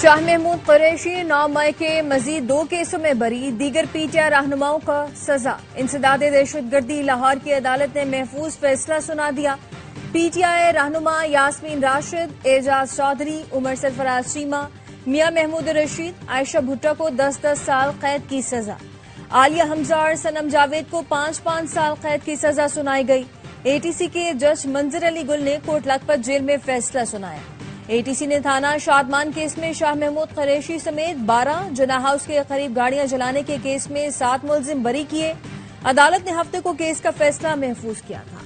شاہ محمود قریشی 9 مئی کے مزید 2 کیسوں میں بری، دیگر پی ٹی آئی رہنماؤں کا سزا۔ انسداد دہشت گردی لاہور کی عدالت نے محفوظ فیصلہ سنا دیا۔ پی ٹی آئی رہنما یاسمین راشد، اعجاز چودھری، عمر سرفراز چیمہ، میاں محمود رشید، عائشہ بھٹو کو 10 سال قید کی سزا۔ عالیہ حمزہ اور صنم جاوید کو 5 سال قید کی سزا سنائی گئی۔ اے ٹی سی کے جج منظر علی گل نے کوٹ لکھپت جیل میں فیصلہ سنایا۔ اے ٹی سی نے تھانہ شادمان کیس میں شاہ محمود قریشی سمیت 12 جناح ہاؤس کے قریب گاڑیاں جلانے کے کیس میں 7 ملزم بری کیے۔ عدالت نے ہفتے کو کیس کا فیصلہ محفوظ کیا تھا۔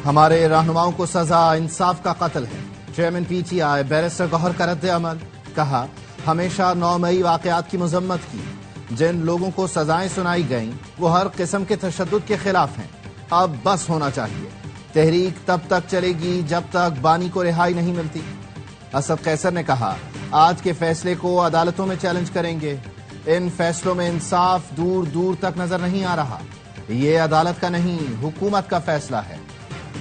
ہمارے رہنماؤں کو سزا انصاف کا قتل ہے۔ Chairman P T I barrister Gohar کا رد عمل، کہا ہمیشہ 9 مئی واقعات کی مذمت کی۔ جن لوگوں کو سزائیں سنائی گئیں وہ ہر قسم کے تشدد کے خلاف ہیں۔ اب بس ہونا چاہیے۔ تحریک تب تک چلے گی جب تک بانی کو رہائی نہیں ملتی۔ اسد قیصر نے کہا آج کے فیصلے کو عدالتوں میں چیلنج کریں گے۔ ان فیصلوں میں انصاف دور دور تک نظر نہیں آ رہا۔ یہ عدالت کا نہیں، حکومت کا فیصلہ ہے۔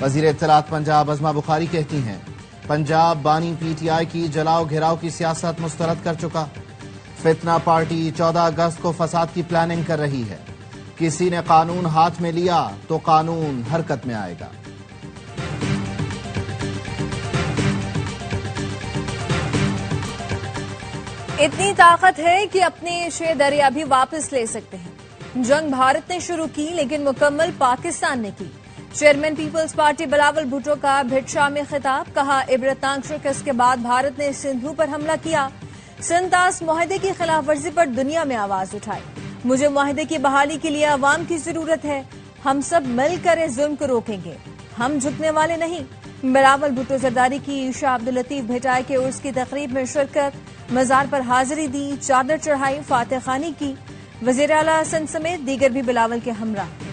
وزیر اطلاعات پنجاب عظمہ بخاری کہتی ہیں پنجاب بانی پی ٹی آئی کی جلاؤ گھیراؤ کی سیاست مسترد کر چکا۔ فتنہ پارٹی 14 اگست کو فساد کی پلاننگ کر رہی ہے۔ کسی نے قانون ہاتھ میں لیا تو قانون حرکت میں آئے گا۔ اتنی طاقت ہے کہ اپنے 6 دریا بھی واپس لے سکتے ہیں۔ جنگ بھارت نے شروع کی لیکن مکمل پاکستان نے کی۔ چیئرمین پیپلز پارٹی بلاول بھٹو کا بھٹ شاہ میں خطاب، کہا عبرتناک شکست کے بعد بھارت نے سندھو پر حملہ کیا۔ سنتاس معاہدے کی خلاف ورزی پر دنیا میں آواز اٹھائی۔ مجھے معاہدے کی بحالی کے لیے عوام کی ضرورت ہے۔ ہم سب مل کر اس ظلم کو روکیں گے، ہم جھکنے والے نہیں۔ بلاول بھٹو زرداری کی شاہ عبداللطیف بھٹائے کے عرس کی تقریب میں شرکت، مزار پر حاضری دی، چادر چڑھائی، فاتح خوانی کی۔ وزیر اعلیٰ سندھ سمیت دیگر بھی بلاول کے ہمراہ تھے۔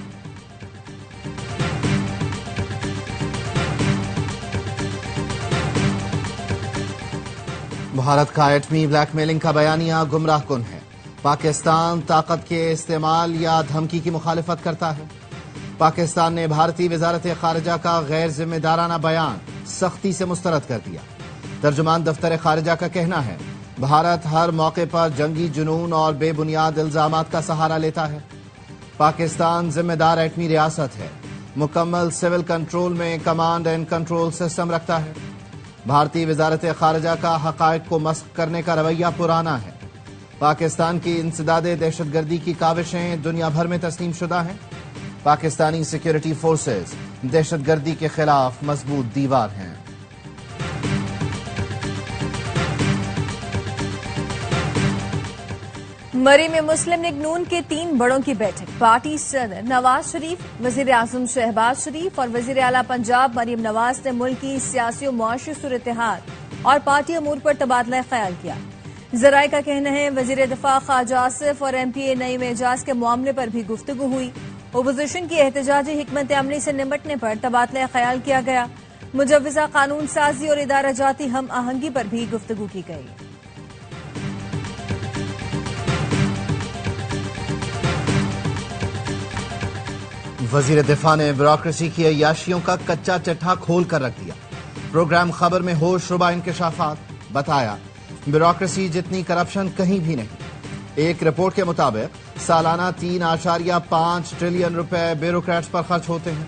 بھارت کا ایٹمی بلیک میلنگ کا بیانیہ گمراہ کن ہے۔ پاکستان طاقت کے استعمال یا دھمکی کی مخالفت کرتا ہے۔ پاکستان نے بھارتی وزارت خارجہ کا غیر ذمہ دارانہ بیان سختی سے مسترد کر دیا۔ ترجمان دفتر خارجہ کا کہنا ہے بھارت ہر موقع پر جنگی جنون اور بے بنیاد الزامات کا سہارا لیتا ہے۔ پاکستان ذمہ دار ایٹمی ریاست ہے، مکمل سول کنٹرول میں کمانڈ اینڈ کنٹرول سسٹم رکھتا ہے۔ بھارتی وزارت خارجہ کا حقائق کو مسخ کرنے کا رویہ پرانا ہے۔ پاکستان کی انسداد دہشت گردی کی کاوشیں دنیا بھر میں تسلیم شدہ ہیں۔ پاکستانی سیکیورٹی فورسز دہشت گردی کے خلاف مضبوط دیوار ہیں۔ مری میں مسلم لیگ نون کے 3 بڑوں کی بیٹھک۔ پارٹی صدر نواز شریف، وزیر اعظم شہباز شریف اور وزیر اعلیٰ پنجاب مریم نواز نے ملک کی سیاسی و معاشی صورتحال اور پارٹی امور پر تبادلہ خیال کیا۔ ذرائع کا کہنا ہے وزیر دفاع خواجہ آصف اور ایم پی اے نعیم اعجاز کے معاملے پر بھی گفتگو ہوئی۔ اپوزیشن کی احتجاجی حکمت عملی سے نمٹنے پر تبادلہ خیال کیا گیا۔ مجوزہ قانون سازی اور ادارہ جاتی ہم آہنگی پر بھی گفتگو کی گئی۔ وزیر دفاع نے بیوروکریسی کی عیاشیوں کا کچا چٹھا کھول کر رکھ دیا۔ پروگرام خبر میں ہوش ربا انکشافات، بتایا بیوروکریسی جتنی کرپشن کہیں بھی نہیں۔ ایک رپورٹ کے مطابق سالانہ 3.5 ٹریلین روپے بیوروکریٹس پر خرچ ہوتے ہیں۔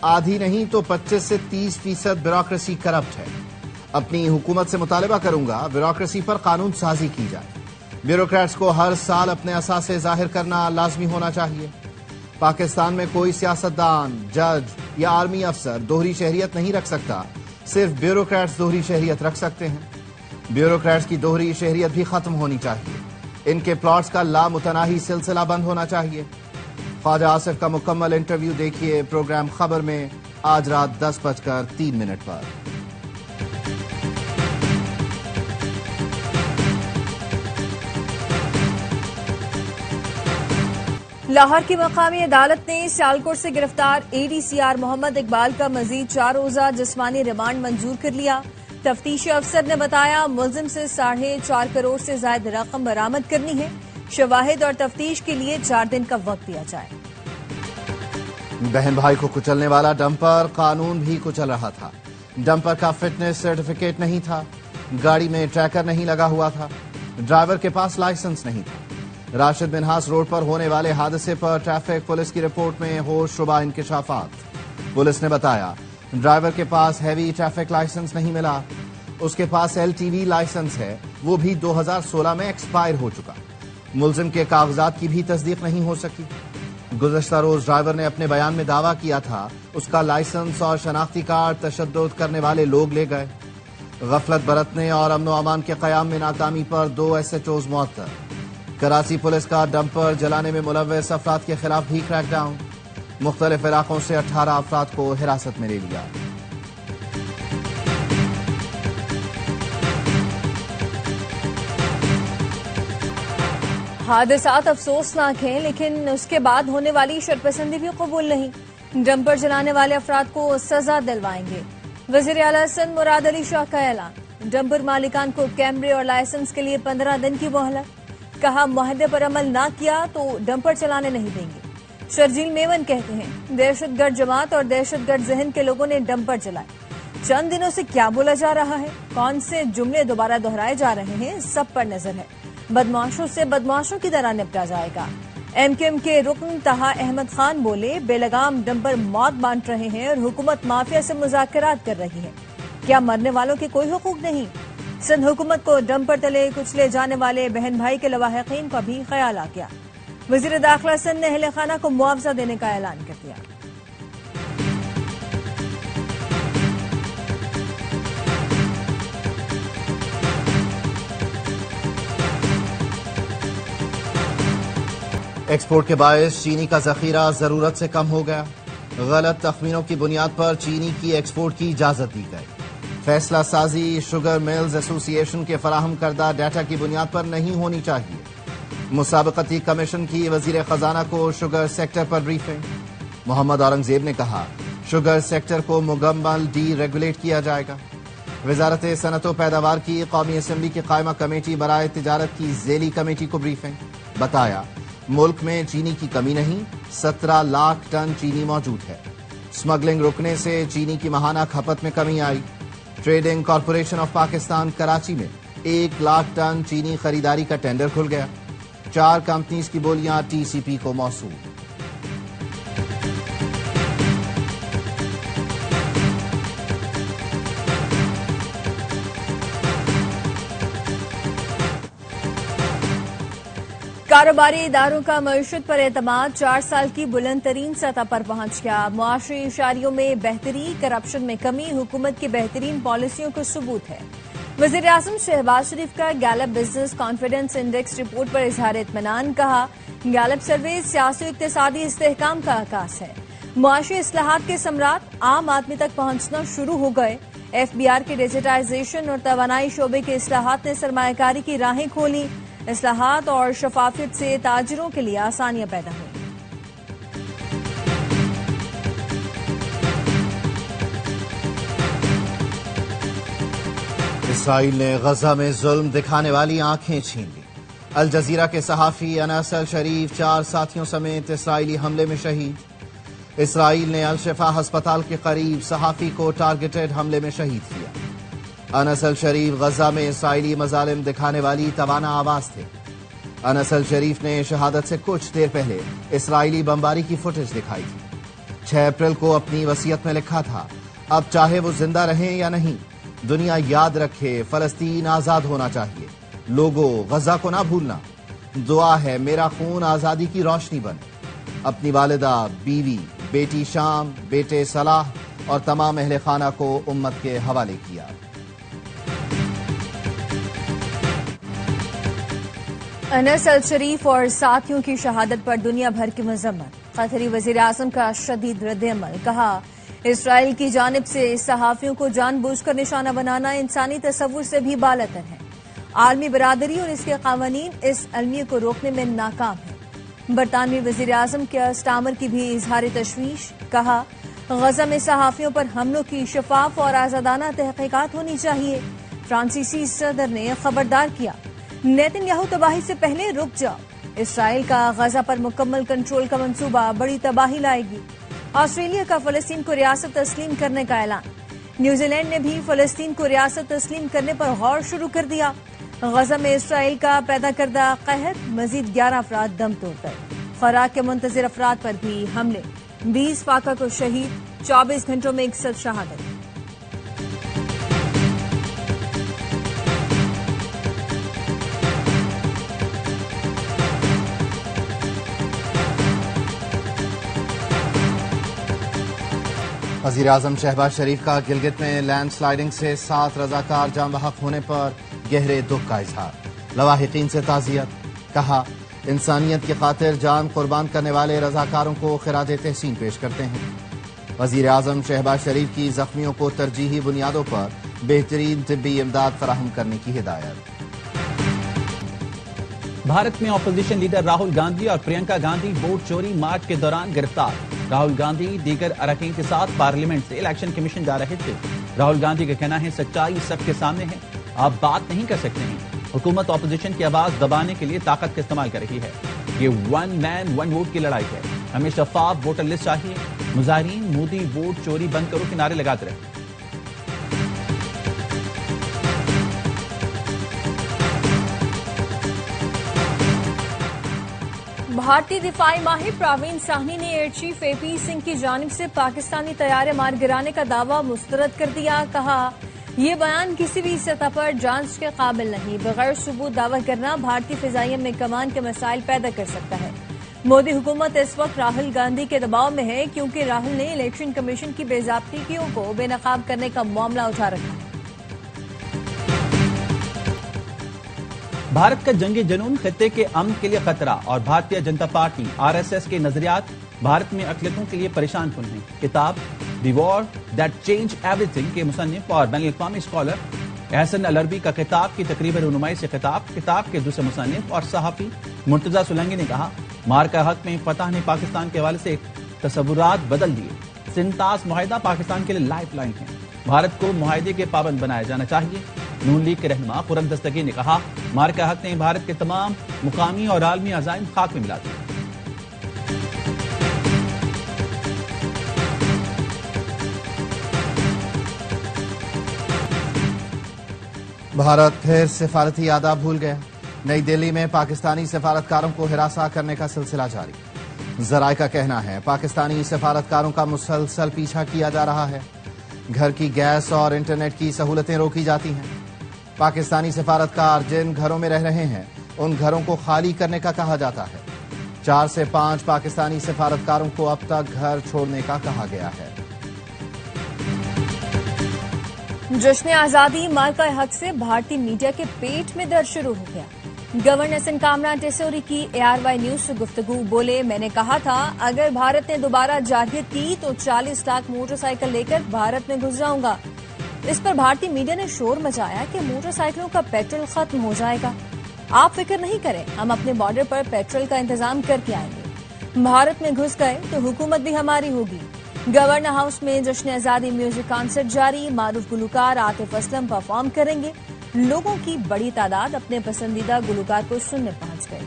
آدھی نہیں تو 25 سے 30% بیوروکریسی کرپٹ ہے۔ اپنی حکومت سے مطالبہ کروں گا بیوروکریسی پر قانون سازی کی جائے۔ بیوروکریٹس کو ہر سال اپنے اثاثے ظاہر کرنا لازمی ہونا چاہیے۔ پاکستان میں کوئی سیاستدان، جج یا آرمی افسر دوہری شہریت نہیں رکھ سکتا، صرف بیوروکریٹس دوہری شہریت رکھ سکتے ہیں۔ بیوروکریٹس کی دوہری شہریت بھی ختم ہونی چاہیے۔ ان کے پلاٹس کا لامتناہی سلسلہ بند ہونا چاہیے۔ خواجہ آصف کا مکمل انٹرویو دیکھیے پروگرام خبر میں آج رات 10:03 پر۔ لاہور کی مقامی عدالت نے سیالکوٹ سے گرفتار اے ڈی سی آر محمد اقبال کا مزید 4 روزہ جسمانی ریمانڈ منظور کر لیا۔ تفتیشی افسر نے بتایا ملزم سے 4.5 کروڑ سے زائد رقم برآمد کرنی ہے۔ شواہد اور تفتیش کے لیے 4 دن کا وقت دیا جائے۔ بہن بھائی کو کچلنے والا ڈمپر قانون بھی کچل رہا تھا۔ ڈمپر کا فٹنس سرٹیفکیٹ نہیں تھا، گاڑی میں ٹریکر نہیں لگا ہوا تھا، ڈرائیور کے پاس لائسنس نہیں تھا۔ راشد منہاس روڈ پر ہونے والے حادثے پر ٹریفک پولیس کی رپورٹ میں ہوش ربا انکشافات۔ پولیس نے بتایا ڈرائیور کے پاس ہیوی ٹریفک لائسنس نہیں ملا، اس کے پاس LTV لائسنس ہے، وہ بھی 2016 میں ایکسپائر ہو چکا۔ ملزم کے کاغذات کی بھی تصدیق نہیں ہو سکی۔ گزشتہ روز ڈرائیور نے اپنے بیان میں دعویٰ کیا تھا اس کا لائسنس اور شناختی کارڈ تشدد کرنے والے لوگ لے گئے۔ غفلت برتنے اور امن و امان کے قیام میں ناکامی پر 2 SHOs معطل۔ کراچی پولیس کا ڈمپر جلانے میں ملوث افراد کے خلاف بھی کریک ڈاؤن، مختلف علاقوں سے 18 افراد کو حراست میں لے لیا۔ حادثات افسوسناک ہیں، لیکن اس کے بعد ہونے والی شرپسندی بھی قبول نہیں۔ ڈمپر جلانے والے افراد کو سزا دلوائیں گے۔ وزیر اعلیٰ سندھ مراد علی شاہ کا اعلان، ڈمپر مالکان کو کیمرے اور لائسنس کے لیے 15 دن کی مہلت۔ کہا معاہدے پر عمل نہ کیا تو ڈمپر چلانے نہیں دیں گے۔ شرجیل میمن کہتے ہیں دہشت گرد جماعت اور دہشت گرد ذہن کے لوگوں نے ڈمپر جلائے۔ چند دنوں سے کیا بولا جا رہا ہے، کون سے جملے دوبارہ دہرائے جا رہے ہیں، سب پر نظر ہے۔ بدمعاشوں سے بدمعاشوں کی طرح نپٹا جائے گا۔ MKM کے رکن طہا احمد خان بولے بے لگام ڈمپر موت بانٹ رہے ہیں اور حکومت مافیا سے مذاکرات کر رہی ہے۔ کیا مرنے والوں کے کوئی حقوق نہیں؟ سندھ حکومت کو ڈمپر تلے کچلے جانے والے بہن بھائی کے لواحقین کا بھی خیال آ گیا۔ وزیر داخلہ سندھ نے اہل خانہ کو معاوضہ دینے کا اعلان کر دیا۔ ایکسپورٹ کے باعث چینی کا ذخیرہ ضرورت سے کم ہو گیا۔ غلط تخمینوں کی بنیاد پر چینی کی ایکسپورٹ کی اجازت دی گئی۔ فیصلہ سازی شوگر ملز ایسوسی ایشن کے فراہم کردہ ڈیٹا کی بنیاد پر نہیں ہونی چاہیے۔ مسابقتی کمیشن کی وزیر خزانہ کو شوگر سیکٹر پر بریفنگ۔ محمد اورنگزیب نے کہا شوگر سیکٹر کو مکمل ڈی ریگولیٹ کیا جائے گا۔ وزارت صنعت و پیداوار کی قومی اسمبلی کی قائمہ کمیٹی برائے تجارت کی ذیلی کمیٹی کو بریفنگ۔ بتایا ملک میں چینی کی کمی نہیں، 17 لاکھ ٹن چینی موجود ہے۔ سمگلنگ رکنے سے چینی کی ماہانہ کھپت میں کمی آئی۔ Trading corporation of Pakistan Karachi میں 1 لاکھ ٹن چینی خریداری کا ٹینڈر کھل گیا۔ 4 کمپنیز کی بولیاں TCP کو موصول۔ کاروباری اداروں کا معیشت پر اعتماد 4 سال کی بلند ترین سطح پر پہنچ گیا۔ معاشی اشاریوں میں بہتری، کرپشن میں کمی حکومت کی بہترین پالیسیوں کا ثبوت ہے۔ وزیر اعظم شہباز شریف کا Gallup business confidence index report پر اظہار اطمینان۔ کہا گیلپ سروے سیاسی و اقتصادی استحکام کا عکاس ہے۔ معاشی اصلاحات کے ثمرات عام آدمی تک پہنچنا شروع ہو گئے۔ FBR کے ڈیجیٹائزیشن اور توانائی شعبے کے اصلاحات نے سرمایہ کاری کی راہیں کھولی۔ اصلاحات اور شفافیت سے تاجروں کے لیے آسانیاں پیدا ہوئیں۔ اسرائیل نے غزہ میں ظلم دکھانے والی آنکھیں چھین لی۔ الجزیرہ کے صحافی انس الشریف 4 ساتھیوں سمیت اسرائیلی حملے میں شہید۔ اسرائیل نے الشفا ہسپتال کے قریب صحافی کو ٹارگیٹڈ حملے میں شہید کیا۔ انس الشریف غزہ میں اسرائیلی مظالم دکھانے والی توانا آواز تھے۔ انس الشریف نے شہادت سے کچھ دیر پہلے اسرائیلی بمباری کی فوٹیج دکھائی تھی۔ 6 اپریل کو اپنی وصیت میں لکھا تھا اب چاہے وہ زندہ رہیں یا نہیں، دنیا یاد رکھے فلسطین آزاد ہونا چاہیے۔ لوگوں غزہ کو نہ بھولنا، دعا ہے میرا خون آزادی کی روشنی بنے۔ اپنی والدہ، بیوی، بیٹی شام، بیٹے صلاح اور تمام اہل خانہ کو امت کے حوالے کیا۔ انس الشریف اور ساتھیوں کی شہادت پر دنیا بھر کی مذمت۔ قطری وزیر اعظم کا شدید رد عمل۔ کہا اسرائیل کی جانب سے صحافیوں کو جان بوجھ کر نشانہ بنانا انسانی تصور سے بھی بالاتر ہے۔ عالمی برادری اور اس کے قوانین اس المیہ کو روکنے میں ناکام ہیں۔ برطانوی وزیر اعظم کیئر سٹارمر کی بھی اظہار تشویش۔ کہا غزہ میں صحافیوں پر حملوں کی شفاف اور آزادانہ تحقیقات ہونی چاہیے۔ فرانسیسی صدر نے خبردار کیا نیتن یاہو تباہی سے پہلے رک جاؤ۔ اسرائیل کا غزہ پر مکمل کنٹرول کا منصوبہ بڑی تباہی لائے گی۔ آسٹریلیا کا فلسطین کو ریاست تسلیم کرنے کا اعلان۔ نیوزی لینڈ نے بھی فلسطین کو ریاست تسلیم کرنے پر غور شروع کر دیا۔ غزہ میں اسرائیل کا پیدا کردہ قحط، مزید 11 افراد دم توڑ گئے۔ خوراک کے منتظر افراد پر بھی حملے، 20 فاقہ کو شہید، 24 گھنٹوں میں 61 شہادت۔ وزیراعظم شہباز شریف کا گلگت میں لینڈ سلائیڈنگ سے 7 رضاکار جاں بحق ہونے پر گہرے دکھ کا اظہار، لواحقین سے تعزیت، کہا انسانیت کی خاطر جان قربان کرنے والے رضاکاروں کو خراج تحسین پیش کرتے ہیں۔ وزیراعظم شہباز شریف کی زخمیوں کو ترجیحی بنیادوں پر بہترین طبی امداد فراہم کرنے کی ہدایت۔ بھارت میں اپوزیشن لیڈر راہل گاندھی اور پرینکا گاندھی ووٹ چوری مارچ کے دوران گرفتار۔ راہل گاندھی دیگر اراکین کے ساتھ پارلیمنٹ سے الیکشن کمیشن جا رہے تھے۔ راہل گاندھی کا کہنا ہے سچائی سب کے سامنے ہے، آپ بات نہیں کر سکتے ہیں۔ حکومت اپوزیشن کی آواز دبانے کے لیے طاقت کا استعمال کر رہی ہے۔ یہ ون مین ون ووٹ کی لڑائی ہے، ہمیں شفاف ووٹر لسٹ چاہیے۔ مظاہرین مودی ووٹ چوری بند کرو کے نعرے لگاتے رہے۔ بھارتی دفاعی ماہر پراوین ساہنی نے ایئر چیف اے پی سنگھ کی جانب سے پاکستانی طیارے مار گرانے کا دعویٰ مسترد کر دیا۔ کہا یہ بیان کسی بھی سطح پر جانچ کے قابل نہیں، بغیر ثبوت دعویٰ کرنا بھارتی فضائیہ میں کمان کے مسائل پیدا کر سکتا ہے۔ مودی حکومت اس وقت راہل گاندھی کے دباؤ میں ہے کیونکہ راہل نے الیکشن کمیشن کی بے ضابطگیوں کو بے نقاب کرنے کا معاملہ اٹھا رکھا ہے۔ بھارت کا جنگی جنون خطے کے امن کے لیے خطرہ اور بھارتیہ جنتا پارٹی RSS کے نظریات بھارت میں اقلیتوں کے لیے پریشان کن ہیں۔ کتاب دی war that change every thing کے مصنف اور بین الاقوامی اسکالر احسن العربی کا کتاب کی تقریب رونمائی سے کتاب کے دوسرے مصنف اور صحافی مرتضی سولنگی نے کہا مارکا حق میں فتح نے پاکستان کے حوالے سے تصورات بدل دیے۔ سنتاس معاہدہ پاکستان کے لیے لائف لائن ہے، بھارت کو معاہدے کے پابند بنایا جانا چاہیے۔ نون لیگ کے رہنما خرم دستگیر نے کہا مارکا حق نے بھارت کے تمام مقامی اور عالمی عزائم خاک میں ملا دیے۔ بھارت پھر سفارتی آداب بھول گیا، نئی دہلی میں پاکستانی سفارتکاروں کو ہراساں کرنے کا سلسلہ جاری۔ ذرائع کا کہنا ہے پاکستانی سفارتکاروں کا مسلسل پیچھا کیا جا رہا ہے، گھر کی گیس اور انٹرنیٹ کی سہولتیں روکی جاتی ہیں۔ پاکستانی سفارتکار جن گھروں میں رہ رہے ہیں ان گھروں کو خالی کرنے کا کہا جاتا ہے۔ 4 سے 5 پاکستانی سفارتکاروں کو اب تک گھر چھوڑنے کا کہا گیا ہے۔ جشن آزادی مارکا حق سے بھارتی میڈیا کے پیٹ میں درد شروع ہو گیا۔ گورنر اسن کامران ٹیسوری کی ARY نیوز سے گفتگو، بولے میں نے کہا تھا اگر بھارت نے دوبارہ جارحیت کی تو 40 لاکھ موٹر سائیکل لے کر بھارت میں گھس جاؤں گا۔ اس پر بھارتی میڈیا نے شور مچایا کہ موٹر سائیکلوں کا پیٹرول ختم ہو جائے گا، آپ فکر نہیں کریں، ہم اپنے بارڈر پر پیٹرول کا انتظام کر کے آئیں گے۔ بھارت میں گھس گئے تو حکومت بھی ہماری ہوگی۔ گورنر ہاؤس میں جشن آزادی میوزک کانسرٹ جاری، معروف گلوکار عاطف اسلم پرفارم کریں گے۔ لوگوں کی بڑی تعداد اپنے پسندیدہ گلوکار کو سننے پہنچ گئے۔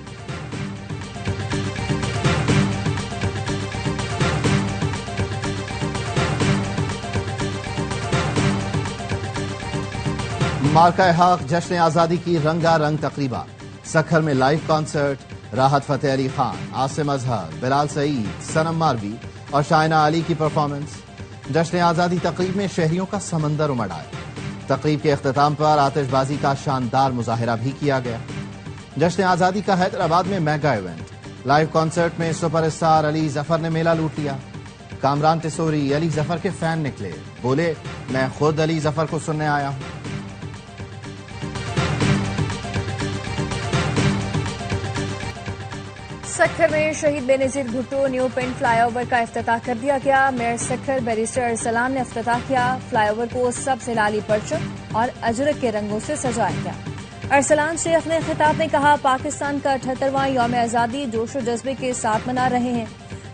مارکا حق جشن آزادی کی رنگا رنگ تقریبات، سکھر میں لائیو کانسرٹ، راحت فتح علی خان، عاصم اظہر، بلال سعید، سنم ماروی اور شائنہ علی کی پرفارمنس۔ جشن آزادی تقریب میں شہریوں کا سمندر امڑ آیا۔ تقریب کے اختتام پر آتش بازی کا شاندار مظاہرہ بھی کیا گیا۔ جشن آزادی کا حیدرآباد میں میگا ایونٹ، لائیو کانسرٹ میں سپر اسٹار علی ظفر نے میلہ لوٹ لیا۔ کامران ٹیسوری علی ظفر کے فین نکلے، بولے میں خود علی ظفر کو سننے آیا ہوں۔ سکھر میں شہید بے نظیر بھٹو نیو پنڈ فلائی اوور کا افتتاح کر دیا گیا۔ میئر سکھر بیریسٹر ارسلان نے افتتاح کیا۔ فلائی اوور کو سب سے لالی پرچم اور اجرک کے رنگوں سے سجایا گیا۔ ارسلان شیخ نے خطاب میں کہا پاکستان کا 78واں یوم آزادی جوش و جذبے کے ساتھ منا رہے ہیں،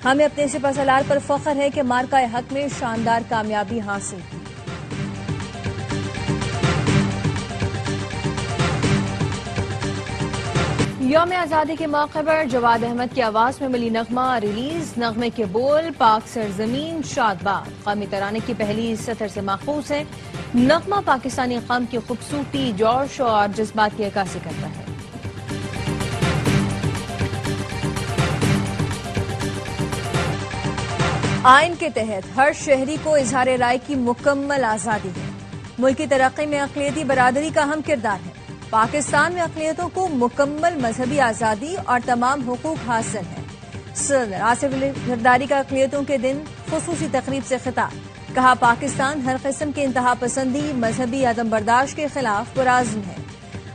ہمیں اپنے سپہ سالار پر فخر ہے کہ مارکا حق میں شاندار کامیابی حاصل کی۔ یوم آزادی کے موقع پر جواد احمد کی آواز میں ملی نغمہ ریلیز، نغمے کے بول پاک سرزمین شاد باد قومی ترانے کی پہلی سطر سے ماخوذ ہے۔ نغمہ پاکستانی قوم کی خوبصورتی، جوش اور جذبات کی عکاسی کرتا ہے۔ آئین کے تحت ہر شہری کو اظہار رائے کی مکمل آزادی ہے۔ ملک کی ترقی میں اقلیتی برادری کا اہم کردار ہے۔ پاکستان میں اقلیتوں کو مکمل مذہبی آزادی اور تمام حقوق حاصل ہیں۔ صدر آصف علی زرداری کا اقلیتوں کے دن خصوصی تقریب سے خطاب، کہا پاکستان ہر قسم کی انتہا پسندی، مذہبی عدم برداشت کے خلاف پرعزم ہے۔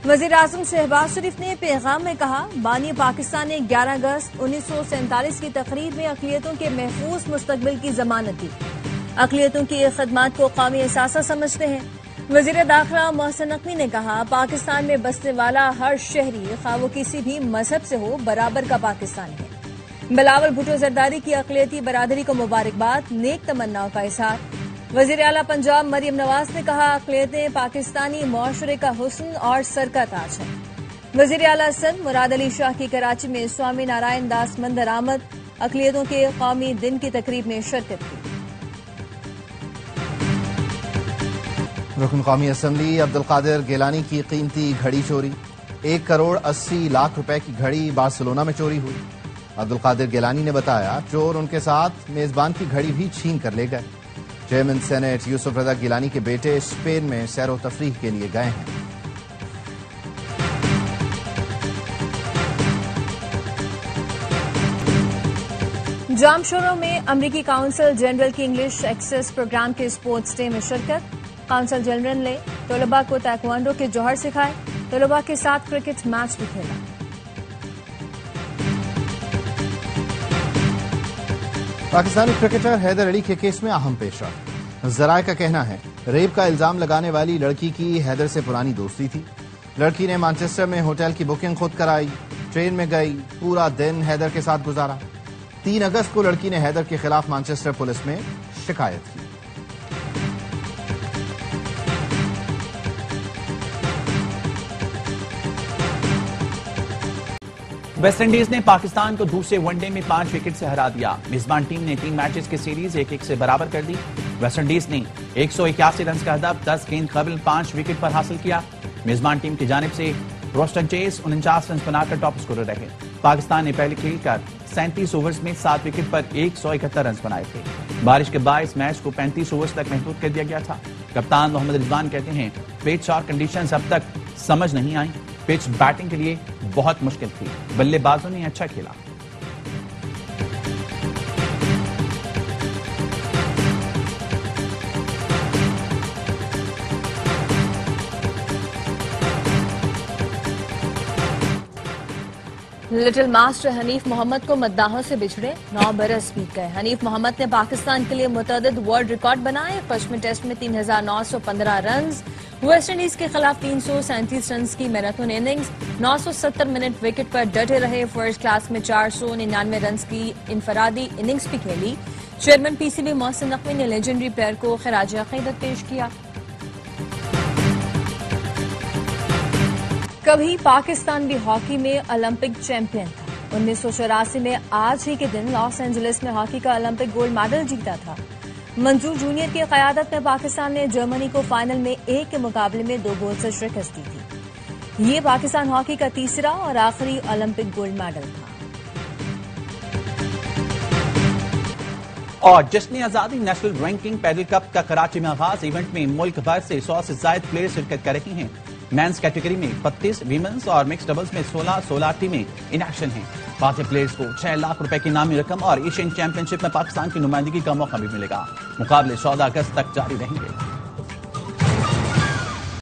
وزیر اعظم شہباز شریف نے پیغام میں کہا بانی پاکستان نے 11 اگست 1947 کی تقریب میں اقلیتوں کے محفوظ مستقبل کی ضمانت دی۔ اقلیتوں کی خدمات کو قومی اثاثہ سمجھتے ہیں۔ وزیر داخلہ محسن نقوی نے کہا پاکستان میں بسنے والا ہر شہری خواہ وہ کسی بھی مذہب سے ہو برابر کا پاکستانی ہے۔ بلاول بھٹو زرداری کی اقلیتی برادری کو مبارکباد، نیک تمناؤں کا اظہار۔ وزیر اعلیٰ پنجاب مریم نواز نے کہا اقلیتیں پاکستانی معاشرے کا حسن اور سر کا تاج ہیں۔ وزیر اعلیٰ سندھ مراد علی شاہ کی کراچی میں سوامی نارائن داس مندر آمد، اقلیتوں کے قومی دن کی تقریب میں شرکت کی۔ رکن قومی اسمبلی عبدالقادر گیلانی کی قیمتی گھڑی چوری، 1,80,00,000 روپے کی گھڑی بارسلونا میں چوری ہوئی۔ عبدالقادر گیلانی نے بتایا چور ان کے ساتھ میزبان کی گھڑی بھی چھین کر لے گئے۔ چیئرمین سینیٹ یوسف رضا گیلانی کے بیٹے اسپین میں سیر و تفریح کے لیے گئے ہیں۔ جام شوروں میں امریکی کونسل جنرل کی انگلش ایکسیس پروگرام کے اسپورٹس ڈے میں شرکت۔ کونسل جنرل نے طلباء کو تائیکوانڈو کے جوہر سکھائے، طلباء کے ساتھ کرکٹ میچ بھی کھیلا۔ پاکستانی کرکٹر حیدر علی کے کیس میں اہم پیش رفت۔ ذرائع کا کہنا ہے ریپ کا الزام لگانے والی لڑکی کی حیدر سے پرانی دوستی تھی۔ لڑکی نے مانچسٹر میں ہوٹل کی بکنگ خود کرائی، ٹرین میں گئی، پورا دن حیدر کے ساتھ گزارا۔ 3 اگست کو لڑکی نے حیدر کے خلاف مانچسٹر پولیس میں شکایت کی۔ ویسٹ انڈیز نے پاکستان کو دوسرے ون ڈے میں 5 وکٹ سے ہرا دیا۔ میزبان ٹیم نے 3 میچز کی سیریز 1-1 سے برابر کر دی۔ ویسٹ انڈیز نے 181 رنز کا ہدف 10 گیند قبل 5 وکٹ پر حاصل کیا۔ میزبان ٹیم کی جانب سے روسٹن چیز 49 رنز بنا کر ٹاپ اسکورر رہے۔ پاکستان نے پہلے کھیل کر 37 اوورز میں 7 وکٹ پر 171 رنز بنائے تھے۔ بارش کے باعث میچ کو 35 اوورز تک محدود کر دیا گیا تھا۔ کپتان محمد رضوان کہتے ہیں پچ اور کنڈیشنز اب تک سمجھ نہیں آئیں۔ پچ بیٹنگ کے لیے بہت مشکل تھی، بلے بازوں نے اچھا کھیلا۔ لٹل ماسٹر حنیف محمد کو مداحوں سے بچھڑے 9 برس بیت گئے۔ حنیف محمد نے پاکستان کے لیے متعدد ورلڈ ریکارڈ بنائے۔ پشم ٹیسٹ میں 3915 رنز، ویسٹ انڈیز کے خلاف 337 رنز کی میراتھن اننگز، 970 منٹ وکٹ پر ڈٹے رہے۔ فرسٹ کلاس میں 499 رنز کی انفرادی اننگز بھی کھیلی۔ Chairman P C B Mohsin Naqvi نے لیجنڈری پلیئر کو خراج عقیدت پیش کیا۔ کبھی پاکستان بھی ہاکی میں اولمپک چیمپئن تھا۔ 1984 میں آج ہی کے دن لاس اینجلس میں ہاکی کا اولمپک گولڈ میڈل جیتا تھا۔ منظور جونیئر کی قیادت میں پاکستان نے جرمنی کو فائنل میں 1 کے مقابلے میں 2 گول سے شکست دی تھی۔ یہ پاکستان ہاکی کا تیسرا اور آخری اولمپک گولڈ میڈل تھا۔ اور جشن آزادی نیشنل رینکنگ پیڈل کپ کا کراچی میں آغاز۔ ایونٹ میں ملک بھر سے 100 سے زائد پلیئر شرکت کر رہی ہیں۔ مینز کیٹیگری میں 32، ویمنز اور مکس ڈبلز میں 16 ٹیمیں ان ایکشن ہیں۔ فاتح پلیئرز کو 6 لاکھ روپے کی انعامی رقم اور ایشین چیمپئن شپ میں پاکستان کی نمائندگی کا موقع بھی ملے گا۔ مقابلے 14 اگست تک جاری رہیں گے۔